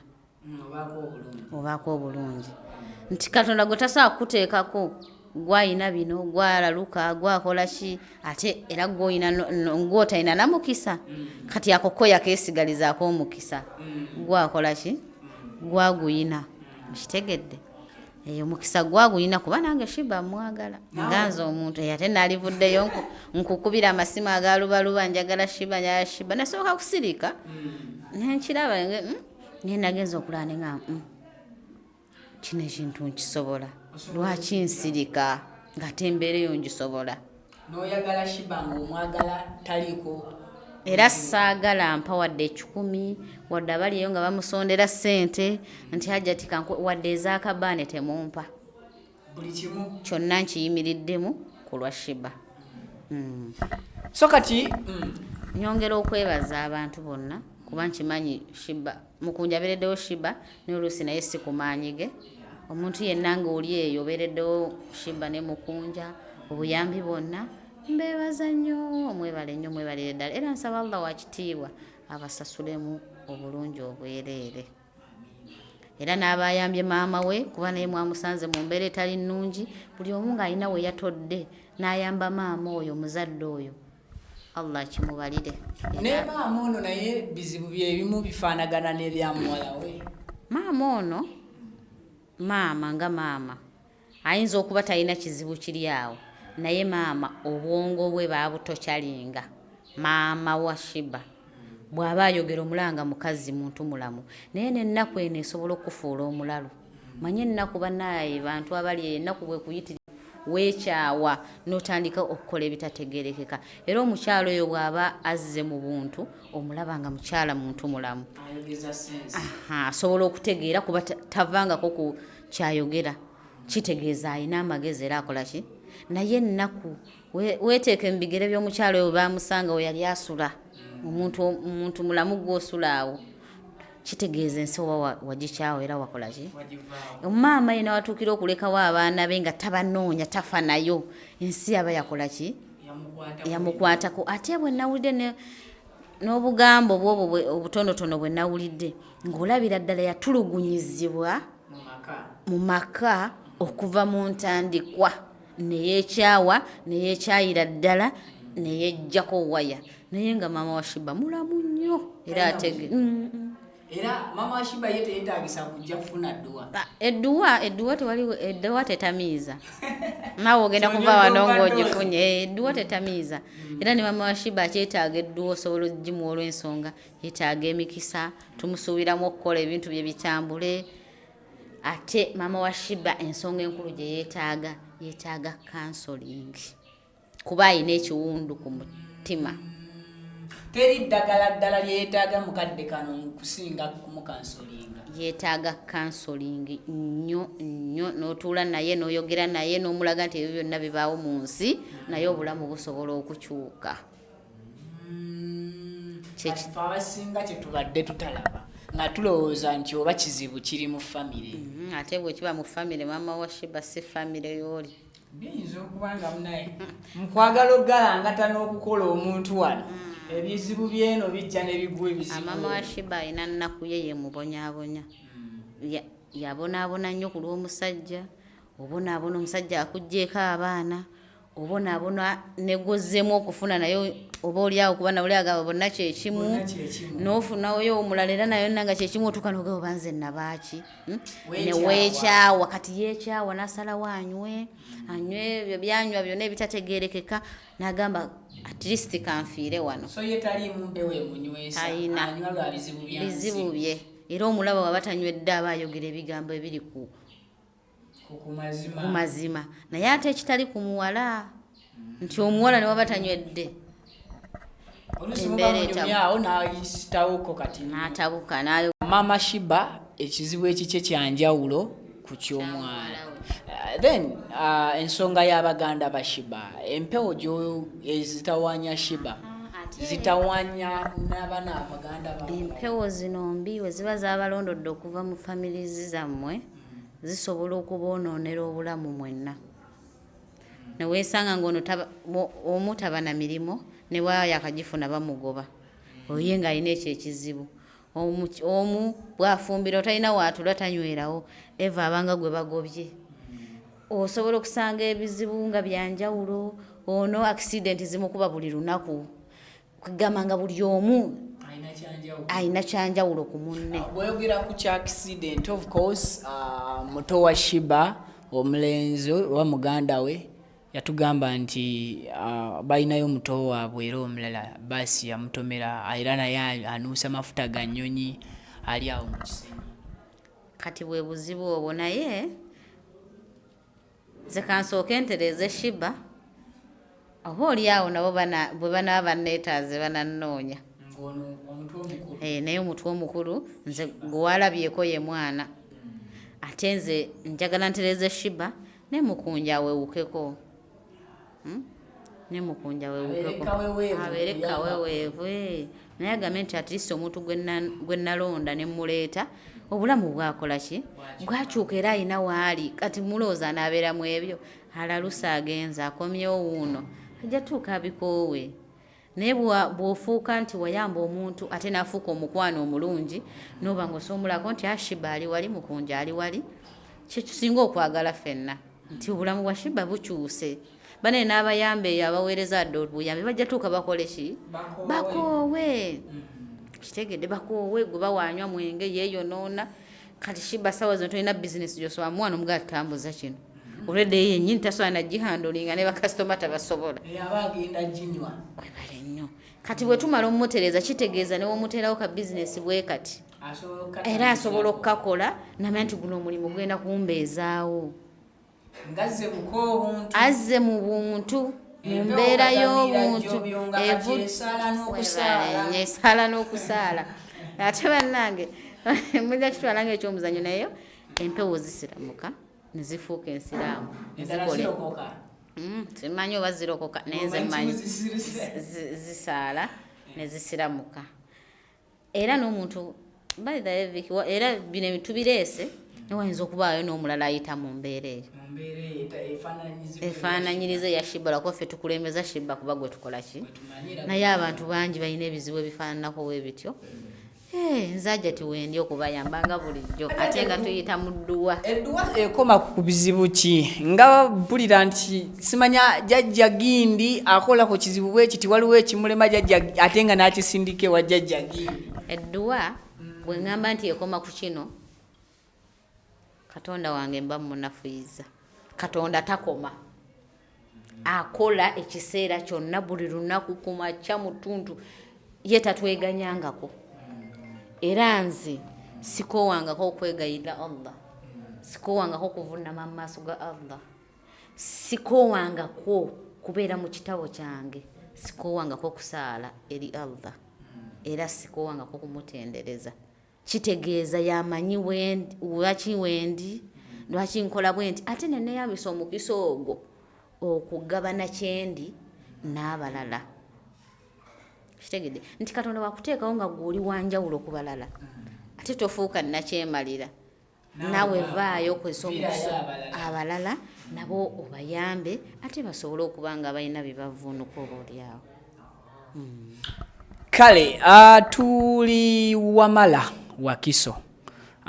obaako obulungi nti Katonda gwe tasobola kukuteekako gwayina bino gwalaluka gwakola ki ate era gw'otalina namukisa kati ako ko yakeesigalizaako omukisa gwakola ki gwaguyina kitegedde omukisa gwaguyina kuba nange Sheebah mwagala nganze omuntu ate nalivuddeyo nkukubira amasimu agalubaluba njagala Sheebah nasooka kusirika nenkiraba naye nagenza okulaba nenga kino ekintu nkisobola lwaki nsirika ng'ate embeera eyo ngisobola n'oyagala Sheebah ng'omwagala taliiko era saagala mpa wadde 10 wadde abaliyo nga bamusondera ssente nti Hajjat wadde ez'akabaane temumpa buli kimu kyonna nkiyimiriddemu ku lwa Sheebah. So kati nyongera okwebaza abantu bonna kuba nkimanyi Sheebah Mukunja abeereddewo Sheebah n'oluusi naye si kumaanyige omuntu yenna ng'oli eyo obeereddewo Sheebah ne Mukunja obuyambi bwonna mbeebaza nnyo mwebale nnyo mwebalire ddala era nsaba Allah wakitiibwa abasasulemu obulungi obwereere era n'abayambye maama we kuba naye mwamusanze mu mbeera etali nnungi buli omu ng'alina we yatodde n'ayamba maama oyo muzadde oyo Allah kimubalire ne maama ono naye bizibu byebimu bifaanagana n'ebya muwala we maama ono maama ayinza okuba talina kizibu kiri awo naye maama obwongo bwe baabutokyalinga maama wa Sheebah bw'aba ayogera omulanga mukazi muntu mulamu naye n'ennaku eno esobola okufuula omulalu manye ennaku bannaaye bantu abali ennaku bwe kuyitira weekyawa n'otandika okukola ebitategerekeka era omukyalo oyo bw'aba azze mu buntu omulaba nga mukyala muntu mulamu asobola okutegeera kuba tavangako ku kyayogera kitegeeza alina amagezi era akola ki naye ennaku weeteeka mu bigere by'omukyalo oyo baamusanga we yali asula omuntu mulamu gw'osula awo kitegeeza ensi owa wagikyawo era wakola ki maama ye nawatuukira okulekawo abaana be nga tabanoonya tafa nayo ensi aba yakola ki yamukwatako ate bwe nawulidde n'obugambo bwobwo obutonotono bwe nawulidde ng'olabira ddala yatulugunyizibwa mu maka okuva mu ntandikwa neyeekyawa neyeekyayira ddala neyejjako waya naye nga maama wa Sheebah mulamu nnyo era atege era maama wa Sheebah ye teyeetaagisa kujja kufuna edduwa tewaliwo edduwa tetamiiza naawe ogenda kuva wano ng'ogifunye edduwa tetamiiza era ne maama wa Sheebah akyetaaga edduwa osobola ogimuwa olw'ensonga yeetaaga emikisa tumusuubiramu okukola ebintu bye bitambule ate maama wa Sheebah ensonga enkulu gye yeetaaga kansolingi kuba ayina ekiwundu ku mutima teri ddagala ddala lyeyeetaaga mukadde kano kusinga kumukansolinga yeetaaga kansolingi nnyo n'otuula naye n'oyogera naye n'omulaga nti ebyo byonna bibaawo mu nsi naye obulamu busobola okukyuka abasinga kyetubadde tutalaba nga tulowooza nti oba kizibu kiri mu famire. Ate bwe kiba mu famire maama wa Sheebah si famire y'oli. Biyinza okuba nga munaye mukwagala okugalangata n'okukola omuntu wano. Ebizibu byeno bijja ne bigwa ebizibu. Maama wa Sheebah alina nnaku ye mubonyaabonya. Yabonaabona nnyo ku lw'omusajja, obonaabona omusajja akuggyeeko abaana, obonaabona negozzeemu okufuna nayo oba oliawo kuba nawuli agaba bonna kyekimu n'ofunayo omulala era nayo nanga kyekimu otuuka n'ogaba banze nabaaki neweekyawa kati yeekyawa n'asalawo anywe ebyo byanywa byonna ebitategeerekeka n'agamba at least kanfiire wano. So ye taliimu mpewo emunywesa, anywa lwa bizibu bye era omulaba waba tanywedde aba ayogera ebigambo ebiri ku mazima naye ate ekitali ku muwala nti omuwala ne waba tanywedde n'atabuka nayo. Maama Sheebah ekizibu ekikye kyanjawulo ku ky'omwala. Then ensonga y'abaganda ba Sheebah, empewo gyo ezitawanya Sheebah zitawanya n'abaana abaganda ba. Empewo zino mbi we ziba zaabalondodde okuva mu familizi zammwe zisobola okubonoonera obulamu mwenna. Neweesanga ng'ono omu taba na mirimu ne bw'aya akagifuna bamugoba oye ng'alina ekyo ekizibu. Omu bw'afumbira otalina waatula tanywerawo eva abanga gwe bagobye. Osobola okusanga ebizibu nga byanjawulo. Ono accident zimukuba buli lunaku kugamba nga buli omu alina kyanjawulo ku munne. Bw'oyogera ku kya accident of course muto wa Sheebah omulenzi wa muganda we yatugamba nti balinayo muto waabwe era omulala basi yamutomera era naye anuusa mafuta ga nnyonyi ali awo mu kisenyi. Kati bwe buzibu obwo naye ze kansooka entereze Sheebah oba oli awo nabo bwe banaba banneetaaze banannoonya. Naye omutwe omukulu nze gwewalabyeko ye mwana ate nze njagala ntereze Sheebah ne Mukunja awewukeko. Ne Mukunja awewukeko abeere kaweweevu. Naye agambe nti at least omuntu gwe nalonda ne muleeta obulamu bwakola ki bwakyuka era alina waali kati mulooza anaabeera mu ebyo alalusa agenza akomyewo wuuno ajja tuuka abikoowe. Naye bw'ofuuka nti wayamba omuntu ate n'afuuka omukwano omulungi n'oba ng'osoomulako nti Sheebah ali wali Mukunja ali wali kye kisinga okwagala ffenna nti obulamu bwa Sheebah bukyuse. Bane n'abayambe eyo abaweereza adde obuyambe bajja tuuka bakole ki bakoowe kitegedde bakoowe gwe bawanywa mwenge yeeyonoona. Kati Sheebah sawa zino tolina bizinesi gy'osobola mwana omugaati tambuza kino olwedde ye yennyini tasobola na gihandolinga ne bakasitoma tabasobola aba agenda ginywa webale nnyo. Kati bwe tumala omumutereeza kitegeeza ne womuteerawo ka bizinesi bwe kati era asobola okukakola namanya nti guno omulimu gugenda kumbeezaawo azze mu buntu mu mbeera y'obuntu esaala n'okusaala. Ate bannange mujja kitwala ng'ekyomuzannyo naye empewo zisiramuka ne zifuuka ensiraamu simanyi oba zirokoka naye nze mmanyi zisaala ne zisiramuka. Era n'omuntu era bino tubireese newayinza okubaayo n'omulala ayita mu mbeera eyo efaananyiriza eya Sheebah lwako ffe tukulembeza Sheebah kuba gwe tukola ki naye abantu bangi balina ebizibu ebifaananako bwe bityo. Nze Hajjat wendi okubayambanga bulijjo ate nga tuyita mu dduwa. Edduwa ekoma ku bizibu ki nga mpulira nti simanya jjajja Gindi akola ku kizibu bwe kiti waliwo ekimulema jjajja ate nga n'akisindika ewa jjajja Gindi. Edduwa bwe ŋŋamba nti ekoma ku kino Katonda wange mba munafuyiza. Katonda takoma akola ekiseera kyonna buli lunaku ku makya mu ttuntu ye tatweganyangako. Era nze sikoowangako okwegayirira Allah, sikoowangako okuvuunama mu maaso ga Allah, sikoowangako kubeera mu kitabo kyange, sikoowangako okusaala eri Allah era sikoowangako kumutendereza. Kitegeeza yamanyi lwaki wendi lwaki nkola bwe nti ate ne neeyambisa omukisa ogwo okugabana kyendi n'abalala. Kitegedde nti Katonda wakuteekawo nga gw'oli wanjawulo ku balala ate tofuuka nakyemalira nawe vaayo okozesa omugaso abalala nabo obayambe ate basobole okuba nga balina byebavuunuka oba oliawo. Kale tuli wamala wakiso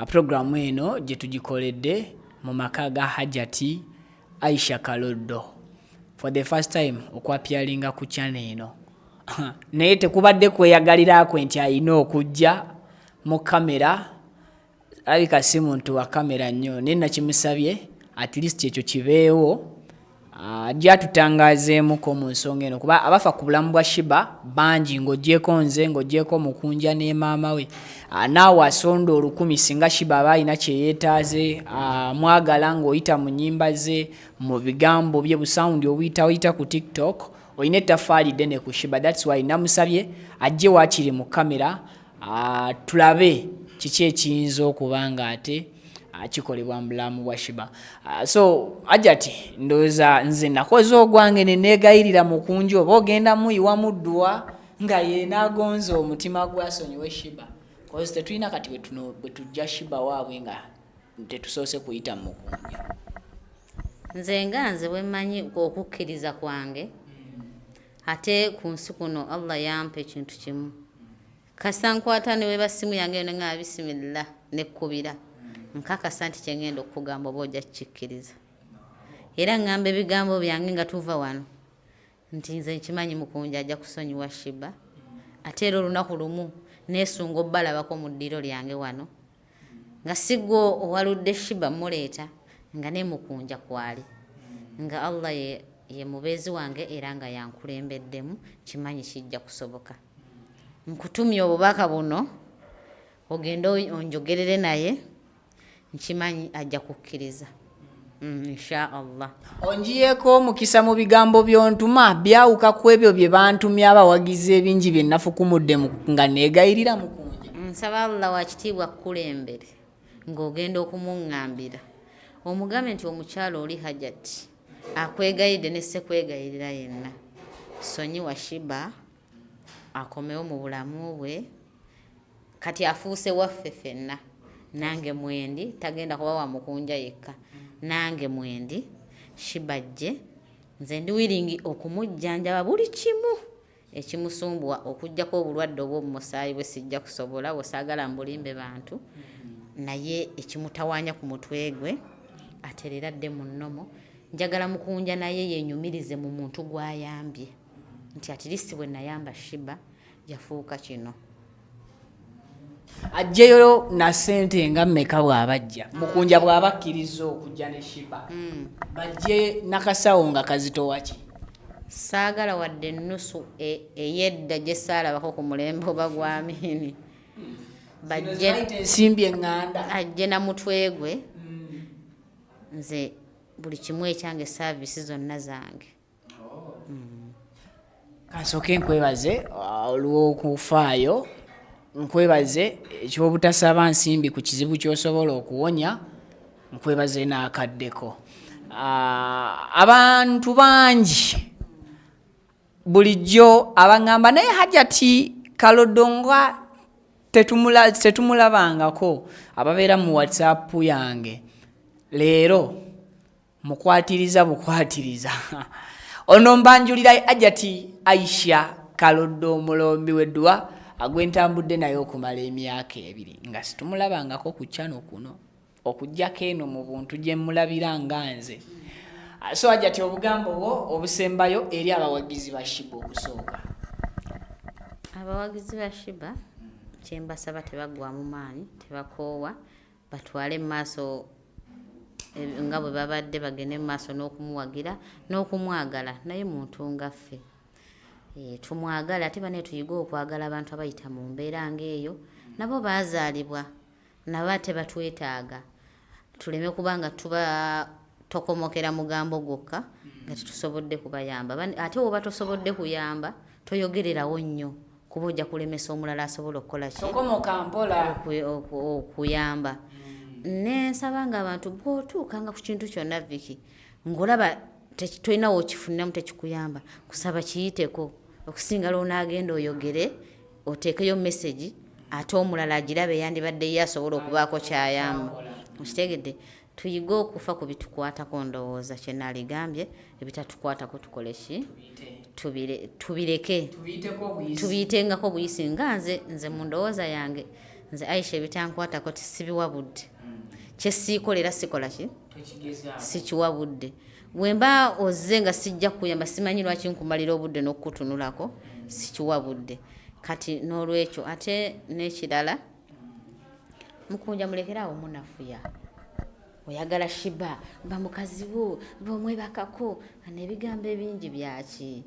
programu eno gye tugikoledde mu maka ga Hajjat Aisha Kaloddo for the first time okwapyalinga ku channel eno naye tekubadde kweyagalira kwe nti alina okujja mu kamera alabika si muntu wa kamera nnyo naye nakimusabye at least ekyo kibeewo ajja tutangazeemuko mu nsonga eno kuba abafa ku bulamu bwa Sheebah bangi ng'ogyeko nze ng'ogyeko Mukunja ne maama we naawe asonda 1000 singa Sheebah aba alina kye yeetaaze mwagala ng'oyita mu nnyimba ze mu bigambo bye busawundi obuyita ku TikTok olina ettaffaali ddene ku Sheebah. That's why namusabye ajje waakiri mu kamera tulabe kiki ekiyinza okuba nga ate kikolebwa mu bulamu bwa Sheebah. So Hajjat ndowooza nze nakoze ogwange ne neegayirira Mukunja oba ogenda muyiwa muddwa nga ye n'agonza omutima gwasonyiwe Sheebah cause tetulina kati bwe tujja Sheebah waabwe nga tetusoose kuyita Mukunja. Nze nga nze bwe mmanyi okukkiriza kwange ate ku nsi kuno Allah yampa ekintu kimu kasankwata ne weba simu yange nga bisimillah nekkubira nkakasa nti kyengenda okugamba oba ojja kikkiriza era ngamba ebigambo byange nga tuva wano nti nze nkimanyi Mukunja ajja kusonyiwa Sheebah ate era olunaku lumu neesunga obbalabako mu ddiro lyange wano nga sigwo owaludde Sheebah muleeta nga ne Mukunja kwali nga Allah ye mubeezi wange era nga yankulembeddemu kimanyi kijja kusoboka. Nkutumya obubaka buno ogenda onjogerere naye nkimanyi ajja kukkiriza insha Allah. Onjiyeko omukisa mu bigambo byontuma byawuka ku ebyo bye bantumya abawagizi ebingi bye nafukumudde nga neegayirira Mukunja. Nsaba Allah wakitiibwa kulembere ng'ogenda okumuŋŋambira omugambe nti omukyalo oli Hajjat akwegayidde ne ssekwegayirira yenna sonyiwa Sheebah akomewo mu bulamu bwe kati afuuse waffe ffenna nange mwendi tagenda kuba wa Mukunja yekka nange mwendi Sheebah ajje nze ndi wiringi okumujjanjaba buli kimu ekimusumbuwa okuggyako obulwadde obw'omumusaayi bwe sijja kusobola bwesaagala mbulimbe bantu naye ekimutawaanya ku mutwe gwe atereradde mu nnomo njagala Mukunja naye yenyumirize mu muntu gw'ayambye nti atirisi bwe nayamba Sheebah yafuuka kino. Ajjeyo na ssente nga mmeka bw'abajja Mukunja bw'abakkiriza okujja ne Sheebah bajje nakasawo nga kazitowa ki? Saagala wadde ennusu eyedda gye saalabako ku mulembe oba gw'amiini bajje ensimbi eŋŋanda ajje na mutwe gwe nze buli kimu ekyange saavisi zonna zange. Kansooke nkwebaze olw'okufaayo nkwebaze ekyobutasaba nsimbi ku kizibu ky'osobola okuwonya nkwebaze n'akaddeko. Abantu bangi bulijjo abaŋŋamba naye Hajjat Kaloddo nga tetumulabangako ababeera mu WhatsApp yange leero mukwatiriza bukwatiriza ono mbanjulira Hajjat Aisha Kaloddo omulombi weddwa agwentambudde naye okumala emyaka 2 nga situmulabangako ku channel kuno okujjako eno mu buntu gye mulabira nga nze. So Hajjat obugambo bwo obusembayo eri abawagizi ba Sheebah okusooka. Abawagizi ba Sheebah kyembasaba tebaggwamu maanyi tebakoowa batwale mu maaso nga bwe babadde bagende mu maaso n'okumuwagira n'okumwagala naye muntu ngaffe tumwagala ate bane tuyiga okwagala abantu abayita mu mbeera ng'eyo nabo baazaalibwa nabo ate batwetaaga tuleme kubanga tuba tokomokera mugambo gwokka nga tetusobodde kubayamba ate oba tosobodde kuyamba toyogererawo nnyo kuba ojja kulemesa omulala asobola okukola ki tokomoka mpola okuyamba. Nensaba nga abantu bw'otuukanga ku kintu kyonna Viki ng'olaba tolina wookifuniramu tekikuyamba kusaba kiyiteko okusinga lw'onaagenda oyogere oteekeyo message ate omulala agirabe yandibadde ye asobola okubaako kyayamba okitegedde tuyige okufa ku bitukwatako ndowooza kye naligambye ebitatukwatako tukole ki tubireke tubiyitengako buyisi nga nze mu ndowooza yange nze Aisha ebitankwatako tisibiwabudde kyesiikolera sikola ki sikiwabudde bwemba ozze nga sijja kuyamba simanyi lwaki nkumalira obudde n'okukutunulako sikiwabudde kati n'olwekyo ate n'ekirala Mukunja mulekerawo munafuya oyagala Sheebah ba mukazi wo bomwebakako n'ebigambo ebingi byaki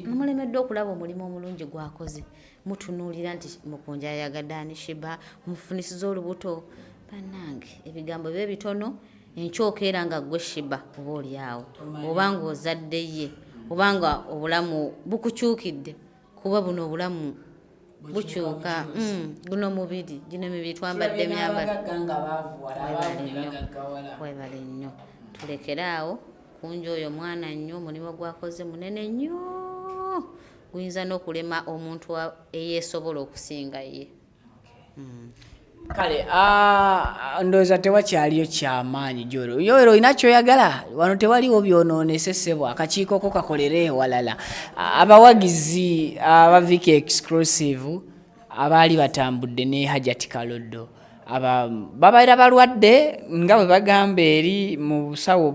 mulemedde okulaba omulimu omulungi gwakoze mutunuulira nti Mukunja yayagadde ani Sheebah mufunisiza olubuto bannange ebigambo bibe bitono enkyokeera nga ggwe Sheebah oba oliawo obanga ozadde ye obanga obulamu bukukyukidde kuba buno obulamu bukyuka guno mubiri gino emibiri twambadde emyambalo webale nnyo tulekeraawo kunja oyo mwana nnyo omulimu gwakoze munene nnyo guyinza n'okulema omuntu eyeesobola okusinga ye kale ndowooza tewakyaliyo kyamaanyi gyolo yoero olina kyoyagala wano tewaliwo byonoonese ssebo akakiiko ko kakolere ewalala abawagizi aba Viki Exclusive abaali batambudde ne Hajjat Kaloddo babaira balwadde nga bwe bagamba eri mu busawo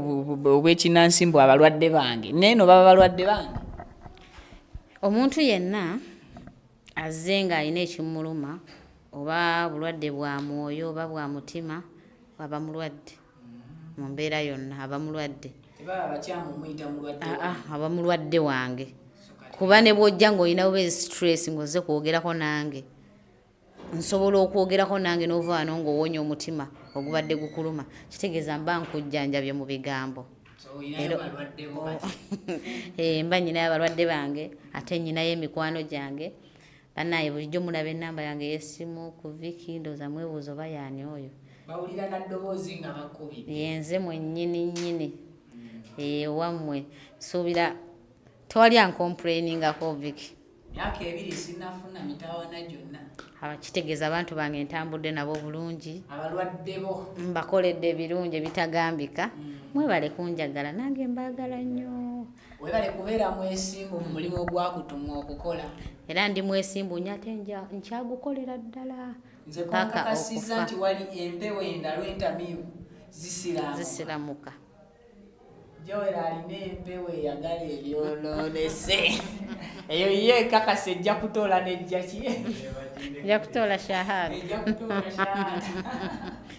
obw'ekinansimbu abalwadde bange neeno baba balwadde bange omuntu yenna azze ng'alina ekimuluma oba bulwadde bwa mwoyo oba bwa mutima aba mulwadde mu mbeera yonna aba mulwadde aba mulwadde wange kuba ne bw'ojja ng'olina bube stress ng'ozze kwogerako nange nsobola okwogerako nange n'ova wano ng'owonya omutima ogubadde gukuluma kitegeeza mba nkujjanjabye mu bigambo mba nyinayo abalwadde bange ate nyinayo emikwano gyange banaye bulijjo mulaba ennamba yange y'essimu ku Viki ndowooza mwebuuza oba yaani oyo bawulira na ddoboozi nga bakubidde yenze mwennyini wammwe suubira tewali ankomplainingako Viki myaka 2 sinafuna mitawana gyonna kitegeeza abantu bange ntambudde nabo bulungi abalwadde bo mbakoledde ebirungi ebitagambika mwebale kunjagala nange mbaagala nnyo webale kubeera mwesimbu mu mulimu ogwakutumwa okukola era ndi mwesimbu nyate nkyagukolera ddala nze kakasiza nti wali empewo endalo entamiivu zisiramuka Joel alina empewo eyagala ebyonoonese eyo ye kakasa ejja kutoola nejja ki ejja kutoola shahada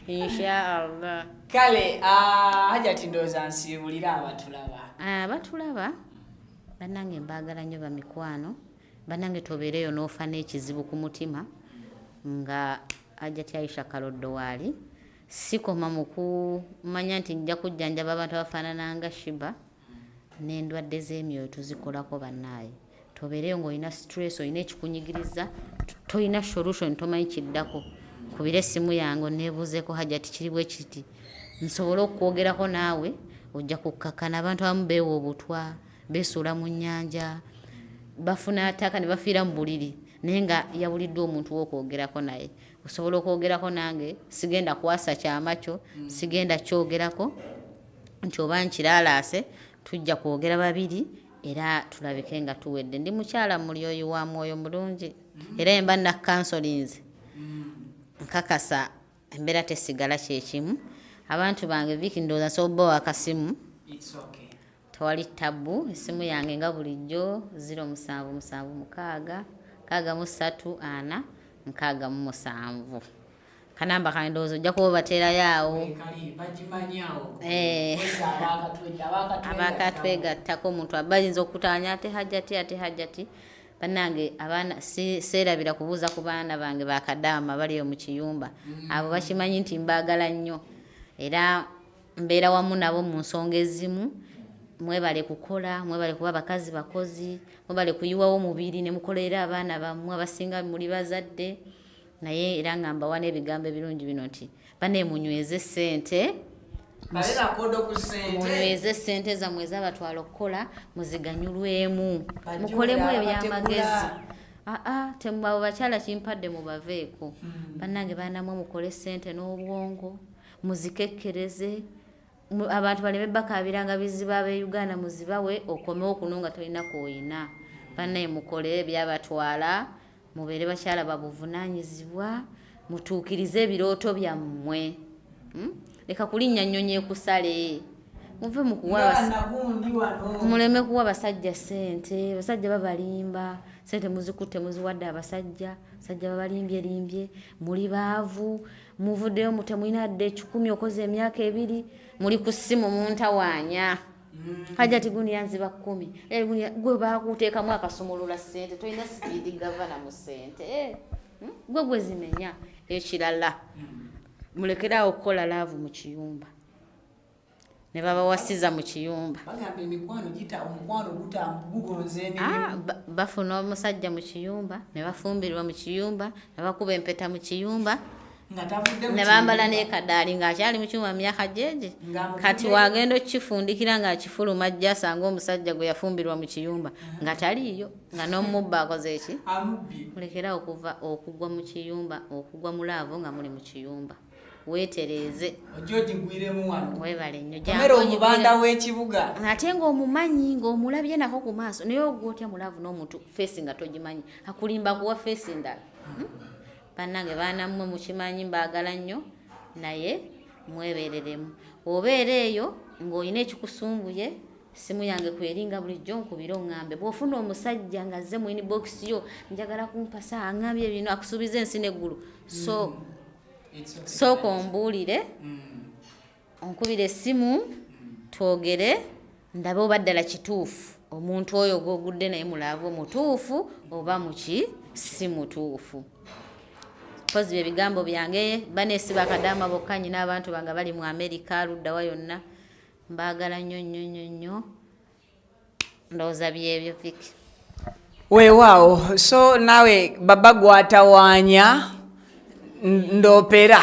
inshaallah kale Hajjat ndowooza nsiibulira abatulaba bannange mbaagala nnyo bamikwano bannange tobeereyo n'ofa n'ekizibu ku mutima nga Hajjat Aisha Kaloddo waali sikoma mu kumanya nti nja kujjanjaba abantu abafaanana nga Sheebah n'endwadde z'emyoyo tuzikolako bannaaye tobeereyo ng'olina stress olina ekikunyigiriza tolina solution tomanyi kiddako kubira essimu yange neebuuzeeko Hajjat kiri kiti nsobole okwogerako naawe ojja kukkakana abantu abamu beewa obutwa beesuula mu nnyanja bafuna attaka ne bafiira mu buliri naye nga yawuliddwa omuntu w'okwogerako naye osobola okwogerako nange sigenda kwasa kyamakyo sigenda kyogerako nti oba nkiralaase tujja kwogera babiri era tulabike nga tuwedde ndi mukyala mulyoyi wa mwoyo mulungi era emba na counselings nkakasa embeera tesigala kyekimu abantu bange Viki ndowooza nsobola wakasimu tewali tabu essimu yange nga bulijjo 07764637 kanamba kange ndowooza ojja kuba bateerayo awo abakatwegattako omuntu abayinza okutaanya ate Hajjati bannange abaana seerabira kubuuza ku baana bange bakadaama baliyo mu kiyumba abo bakimanyi nti mbaagala nnyo era mbeera wamu nabo mu nsonga ezimu mwebale kukola mwebale kuba bakazi bakozi mwebale kuyiwawo mubiri ne mukolera abaana bammwe abasinga muli bazadde naye era ngamba wana ebigambo ebirungi bino nti bane munyweze ssente munyweze ssente zammwe ez'abatwala okukola muziganyulwemu mukolemu ebyamagezi temubabo bakyala kimpadde mubaveeko bannange baanamwe mukole ssente n'obwongo muzikekkereze abantu baleme bakaabiranga biziba ab'e Uganda muzibawe okomewo kuno nga tolina kwoyina bannaye mukole byabatwala mubeere bakyala babuvunaanyizibwa mutuukirize ebirooto byammwe leka kulinnya nnyonyi ekusale muve muleme kuwa basajja ssente basajja babalimba ssente muzikutte muziwadde abasajja babalimbye muli baavu muvuddeyo mutemulina dde 10 okoze emyaka 2 muli ku ssimu muntawaanya Hajjat gundi yanziba 10 gwe baakuteekamu akasumulula ssente tolina sipiidi gavana mu ssente gwe zimenya ekirala mulekerawo okukola laavu mu kiyumba ne babawasiza mu kiyumba bafuna omusajja mu kiyumba ne bafumbirwa mu kiyumba ne bakuba empeta mu kiyumba ne bambala n'ekadaali ng'akyali mu kiyumba myaka jeje kati wagenda okifundikira ng'akifuluma ajja asanga omusajja gwe yafumbirwa mu kiyumba nga taliiyo nga n'omubba akoze eki mulekera okugwa mu kiyumba okugwa mu laavu nga muli mu kiyumba weetereeze webale nnyo omubanda w'ekibuga ate ng'omumanyi ng'omulabye nako ku maaso naye ogwotya mulaavu n'omuntu feesi nga togimanyi akulimba kuwa feesi ndala bannange baanammwe mukimanyi mbaagala nnyo naye mwebeereremu obeera eyo ng'olina ekikusumbuye simu yange kweringa bulijjo nkubira oŋŋambe bw'ofuna omusajja nga azze mu inbox yo njagala kumpasa aŋŋambye bino akusuubiza ensi n'eggulu sooka ombuulire onkubira essimu twogere ndabe oba ddala kituufu omuntu oyo gw'ogudde naye mulaavu mutuufu oba muki si mutuufu pozi bye bigambo byange baneesiba akadaama bokka nyina abantu bange bali mu Amerika luddawa yonna mbaagala nnyo ndowooza byebyo Viki weewaawo so naawe baba gwatawaanya ndopera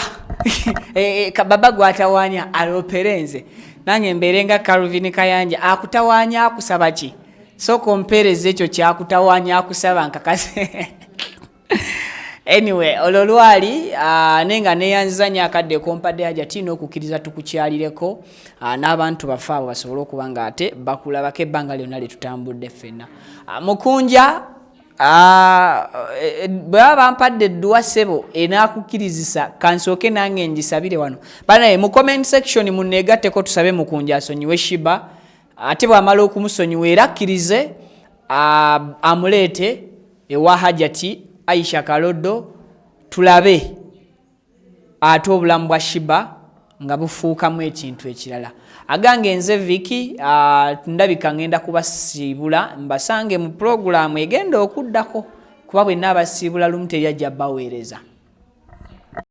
baba gwatawaanya alopere nze nange mbeere nga Calvin Kayanja akutawaanya akusaba ki so kompereze ekyo kyakutawaanya akusaba nkakase anyway olwo lwali nenga neyanzizanya akadde kompadde Hajjat n'okukkiriza tukukyalireko n'abantu baffe abo basobole okuba nga ate bakulabako ebbanga lyonna lye tutambudde ffenna Mukunja bwe bampadde eddwa ssebo enakukkirizisa kansooke nange ngisabire wano banaye mu comment section munneegatteko tusabe Mukunja asonyiwe Sheebah ate bw'amala okumusonyiwa era akkirize amuleete ewa Hajjat Aisha Kaloddo tulabe ate obulamu bwa Sheebah nga bufuukamu ekintu ekirala agange nze Viki ndabika ngenda kubasiibula mbasange mu programu egenda okuddako kuba bwe nnaabasiibula lumu teri ajja baweereza